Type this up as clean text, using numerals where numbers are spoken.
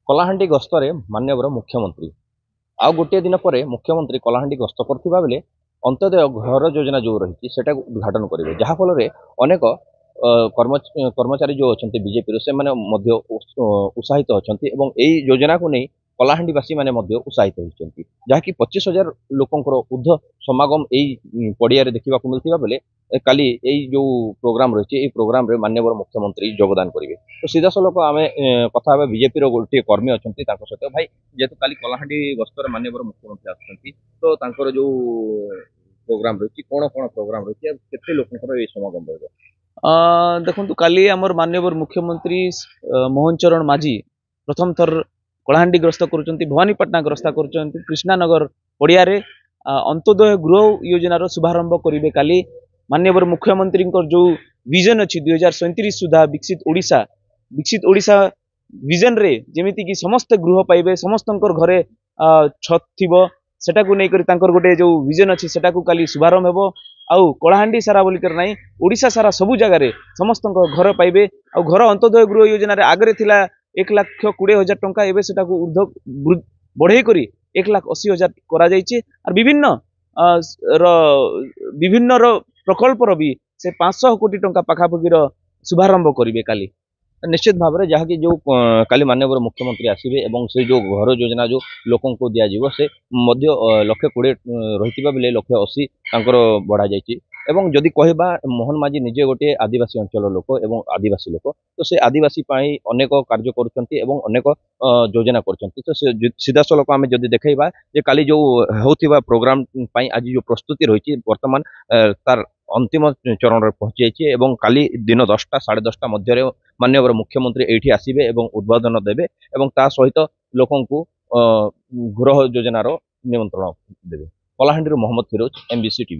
कलाहांडी गस्तरे माननीय मुख्यमंत्री आउ गोटे दिन पर मुख्यमंत्री कलाहांडी गस्त करथिबा बेले अंत्योदय घर योजना जो रही उद्घाटन करेंगे जहाँफल अनेक कर्मचारी जो अच्छा बीजेपी से उत्साहित अच्छा योजना को नहीं कलाहांडीवासी मैंने उत्साहित होती जहाँकि 25,000 लोकंर ऊर्ध समागम यही पड़िया देखा मिलता बेले काली यही जो प्रोग्राम रही प्रोग्राम रे माननीय मुख्यमंत्री योगदान करेंगे तो सीधा सलख आम कथा बीजेपी गोटे कर्मी अच्छा सहित भाई जेहेतु काली कलाहांडी गस्तर माननीय मुख्यमंत्री आसुच्च तो जो प्रोग्राम रही कौन कौन प्रोग्राम रही केते लोकंर समागम रही देखु काली आमर माननीय मुख्यमंत्री मोहन चरण माझी प्रथम थर कलाहांडी ग्रस्त कर भवानीपाटना ग्रस्त कर कृष्णानगर पड़िया अंत्योदय गृह योजनार शुभारंभ करेंगे काली माननीय मुख्यमंत्री जो विजन अच्छी 2037 सुधा विकसित ओडिशा विजन रे जेमिति कि समस्त गृह पाइबे समस्त घरे छत थी सेटा को नहीं करी गोटे जो विजन अच्छी सेटा को काली शुभारंभ हो आउ कलाहांडी सारा बोलिकर नहीं ओडिशा सारा सबु जगार समस्त घर पाइबे आ घर अंत्योदय गृह योजना आगे थिला 1,20,000 टंका एवं सेटा को ऊर्ध बढ़े करी 1,80,000 करा जाइए और विभिन्न प्रकल्पर भी से 500 कोटी टंका पाखापाखि शुभारंभ करेंगे काली निश्चित भाव में जहाँकि जो काली माननीय मुख्यमंत्री आसवे एवं से जो घर योजना जो लोकों को दिज्व से 1,20,000 रही बेले 1,80,000 बढ़ा जाइए एवं जदि कहबा मोहन माझी निजे गोटे आदिवासी अंचल लोक एवं आदिवासी लोक तो से आदिवासी अनेक कार्य करेक योजना कर तो सीधा सलख आम जदि देखा जे काली जो होता प्रोग्राम आज जो प्रस्तुति रही बर्तमान तार अंतिम चरण में पहुंची जाइए एवं काली दिन 10टा 10:30 मध्य माननीय मुख्यमंत्री एठी आसीबे एवं उद्बोधन देबे एवं ता सहित लोकों को गृह योजनार निमंत्रण देबे। Kalahandi Mohammad Firoz, MBC TV.